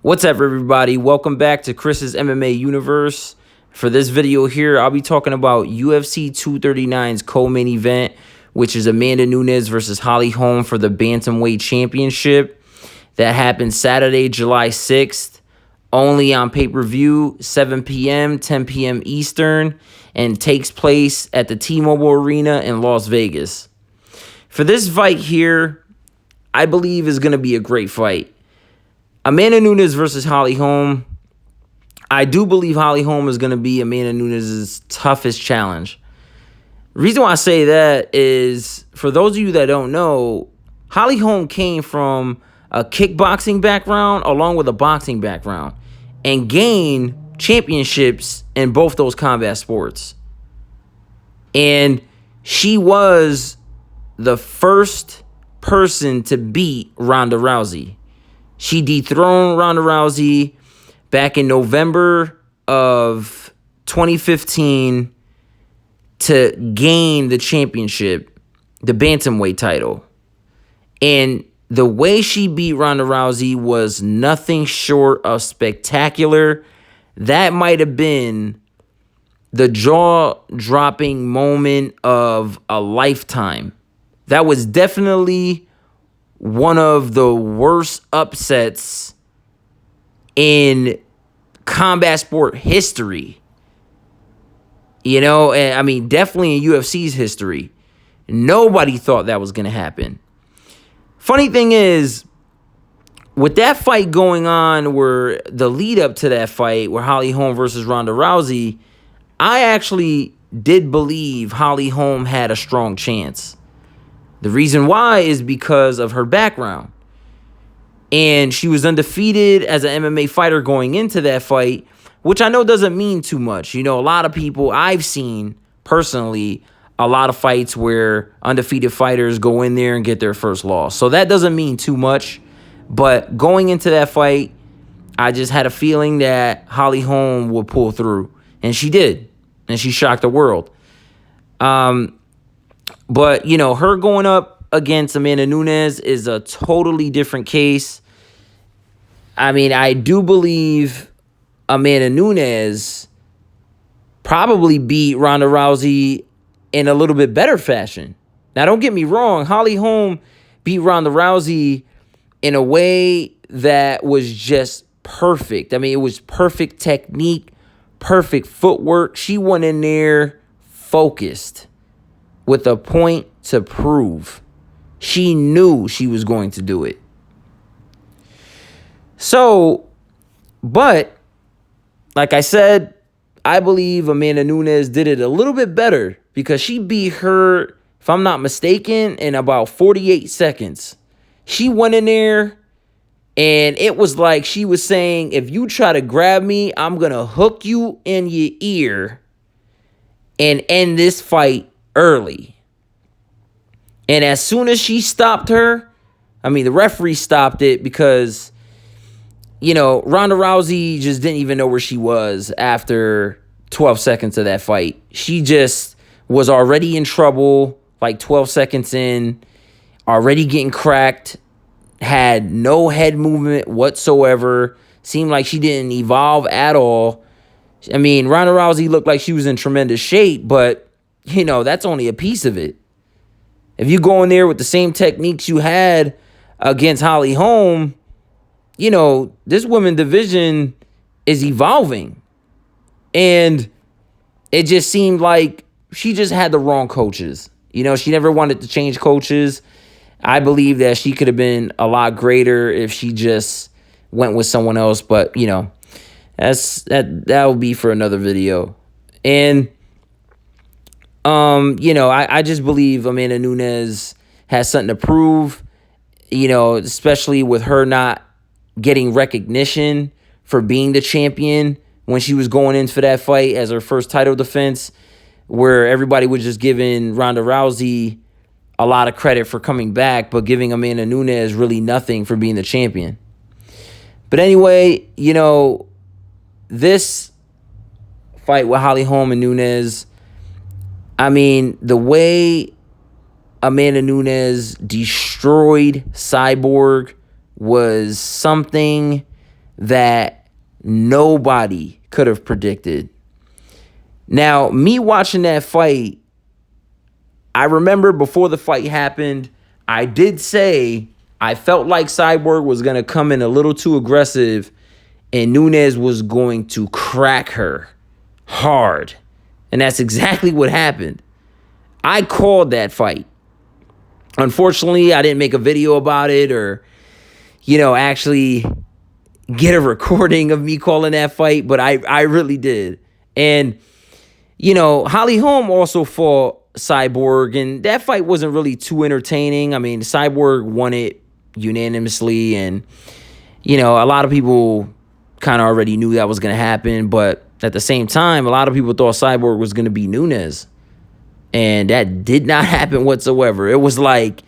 What's up, everybody? Welcome back to Chris's MMA Universe. For this video here, I'll be talking about UFC 239's co-main event, which is Amanda Nunes versus Holm for the Bantamweight Championship. That happened Saturday, July 6th, only on pay-per-view, 7 p.m., 10 p.m. Eastern, and takes place at the T-Mobile Arena in Las Vegas. For this fight here, I believe is going to be a great fight. Amanda Nunes versus Holm. I do believe Holm is going to be Amanda Nunes' toughest challenge. The reason why I say that is, for those of you that don't know, Holm came from a kickboxing background along with a boxing background and gained championships in both those combat sports. And she was the first person to beat Ronda Rousey. She dethroned Ronda Rousey back in November of 2015 to gain the championship, the Bantamweight title. And the way she beat Ronda Rousey was nothing short of spectacular. That might have been the jaw-dropping moment of a lifetime. That was definitely one of the worst upsets in combat sport history. You know, and I mean, definitely in UFC's history. Nobody thought that was going to happen. Funny thing is, with that fight going on, where the lead up to that fight, where Holm versus Ronda Rousey, I actually did believe Holm had a strong chance. The reason why is because of her background. And she was undefeated as an MMA fighter going into that fight, which I know doesn't mean too much. You know, a lot of people, I've seen personally a lot of fights where undefeated fighters go in there and get their first loss. So that doesn't mean too much. But going into that fight, I just had a feeling that Holm would pull through. And she did. And she shocked the world. But, you know, her going up against Amanda Nunes is a totally different case. I mean, I do believe Amanda Nunes probably beat Ronda Rousey in a little bit better fashion. Now, don't get me wrong. Holm beat Ronda Rousey in a way that was just perfect. I mean, it was perfect technique, perfect footwork. She went in there focused, with a point to prove. She knew she was going to do it. So, but, like I said, I believe Amanda Nunes did it a little bit better because she beat her, if I'm not mistaken, in about 48 seconds. She went in there, and it was like she was saying, if you try to grab me, I'm going to hook you in your ear and end this fight early. And as soon as she stopped her, I mean, the referee stopped it because, you know, Ronda Rousey just didn't even know where she was after 12 seconds of that fight. She just was already in trouble, like 12 seconds in, already getting cracked, had no head movement whatsoever, seemed like she didn't evolve at all. I mean, Ronda Rousey looked like she was in tremendous shape, but, you know, that's only a piece of it. If you go in there with the same techniques you had against Holm, you know, this women's division is evolving. And it just seemed like she just had the wrong coaches. You know, she never wanted to change coaches. I believe that she could have been a lot greater if she just went with someone else. But, you know, that will be for another video. And you know, I just believe Amanda Nunes has something to prove, you know, especially with her not getting recognition for being the champion when she was going in for that fight as her first title defense, where everybody was just giving Ronda Rousey a lot of credit for coming back, but giving Amanda Nunes really nothing for being the champion. But anyway, you know, this fight with Holm and Nunes, I mean, the way Amanda Nunes destroyed Cyborg was something that nobody could have predicted. Now, me watching that fight, I remember before the fight happened, I did say I felt like Cyborg was going to come in a little too aggressive and Nunes was going to crack her hard. And that's exactly what happened. I called that fight. Unfortunately, I didn't make a video about it or, actually get a recording of me calling that fight, but I really did. And, Holly Holm also fought Cyborg, and that fight wasn't really too entertaining. I mean, Cyborg won it unanimously, and, a lot of people kind of already knew that was going to happen, but at the same time, a lot of people thought Cyborg was going to beat Nunes, and that did not happen whatsoever. It was like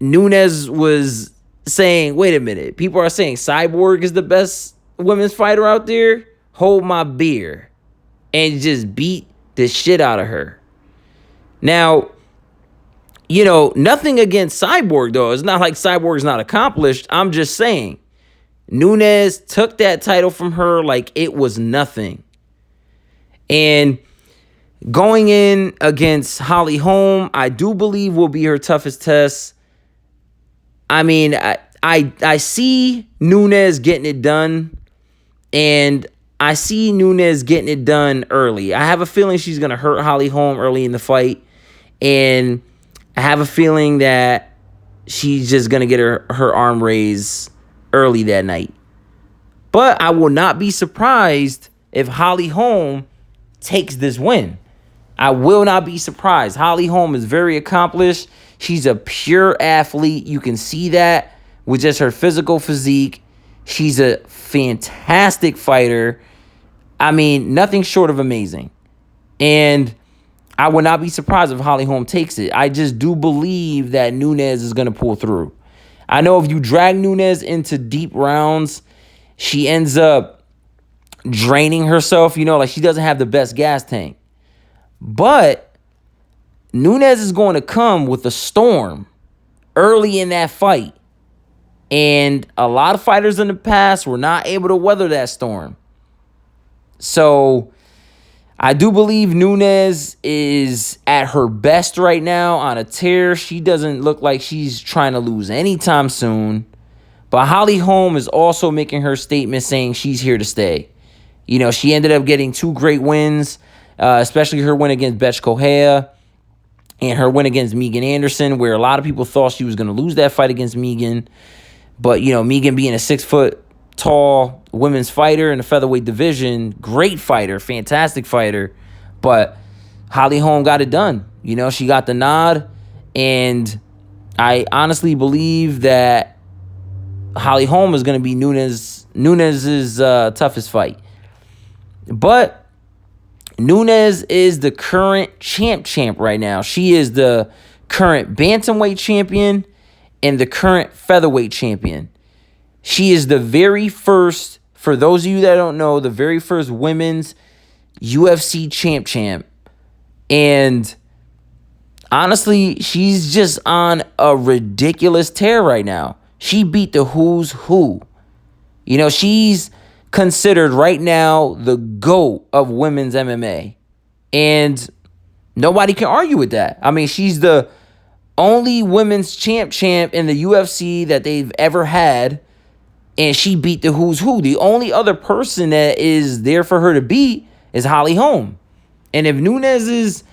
Nunes was saying, wait a minute, people are saying Cyborg is the best women's fighter out there? Hold my beer. And just beat the shit out of her. Now, nothing against Cyborg, though. It's not like Cyborg's not accomplished. I'm just saying, Nunes took that title from her like it was nothing. And going in against Holly Holm, I do believe will be her toughest test. I mean, I see Nunes getting it done, and I see Nunes getting it done early. I have a feeling she's going to hurt Holly Holm early in the fight, and I have a feeling that she's just going to get her arm raised early that night. But I will not be surprised if Holly Holm takes this win. I will not be surprised. Holly Holm is very accomplished. She's a pure athlete. You can see that with just her physical physique. She's a fantastic fighter. I mean, nothing short of amazing. And I would not be surprised if Holly Holm takes it. I just do believe that Nunes is going to pull through. I know if you drag Nunes into deep rounds, she ends up draining herself. Like she doesn't have the best gas tank. But Nunes is going to come with a storm early in that fight. And a lot of fighters in the past were not able to weather that storm. So I do believe Nunes is at her best right now on a tear. She doesn't look like she's trying to lose anytime soon. But Holly Holm is also making her statement saying she's here to stay. She ended up getting 2 great wins, especially her win against Betch Kohea and her win against Megan Anderson, where a lot of people thought she was going to lose that fight against Megan. But, Megan being a 6-foot-tall women's fighter in the featherweight division, great fighter, fantastic fighter. But Holly Holm got it done. She got the nod. And I honestly believe that Holly Holm is going to be Nunes' toughest fight. But Nunes is the current champ right now. She is the current bantamweight champion and the current featherweight champion. She is the very first, for those of you that don't know, the very first women's UFC champ. And honestly, she's just on a ridiculous tear right now. She beat the who's who. She's considered right now the GOAT of women's MMA. And nobody can argue with that. I mean, she's the only women's champ in the UFC that they've ever had, and she beat the who's who. The only other person that is there for her to beat is Holly Holm. And if Nunes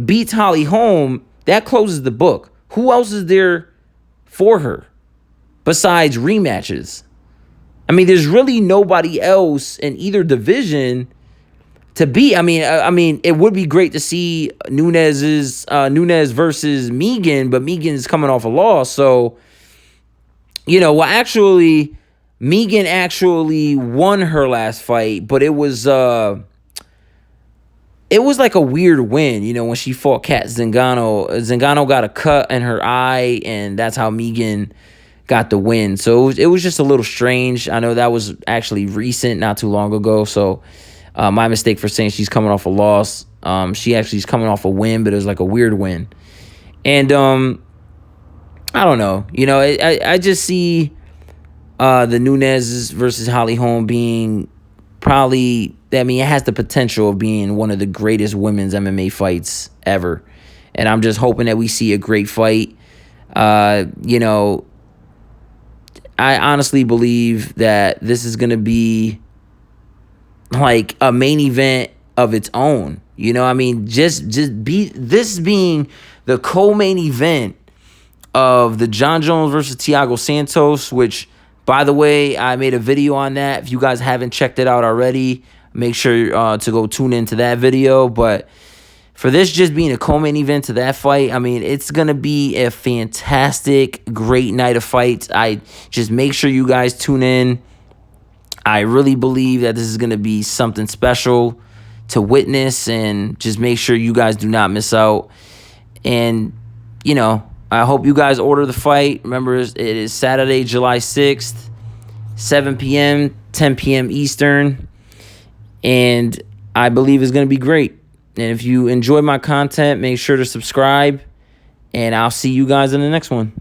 beats Holly Holm, that closes the book. Who else is there for her besides rematches? I mean, there's really nobody else in either division to beat. I mean, it would be great to see Nunes versus Megan, but Megan's coming off a loss. So, actually, Megan actually won her last fight, but it was like a weird win, when she fought Kat Zingano. Zingano got a cut in her eye, and that's how Megan got the win. So it was just a little strange. I know that was actually recent, not too long ago. So my mistake for saying she's coming off a loss. She actually is coming off a win, but it was like a weird win. And I don't know. You know, I just see the Nunes versus Holly Holm being probably, I mean, it has the potential of being one of the greatest women's MMA fights ever. And I'm just hoping that we see a great fight. You know, I honestly believe that this is going to be like a main event of its own. You know, I mean, just be this being the co-main event of the John Jones versus Thiago Santos, which, by the way, I made a video on that. If you guys haven't checked it out already, make sure to go tune into that video. But for this just being a co-main event to that fight, I mean, it's going to be a fantastic, great night of fights. I just make sure you guys tune in. I really believe that this is going to be something special to witness, and just make sure you guys do not miss out. And, you know, I hope you guys order the fight. Remember, it is Saturday, July 6th, 7 p.m., 10 p.m. Eastern. And I believe it's going to be great. And if you enjoy my content, make sure to subscribe. And I'll see you guys in the next one.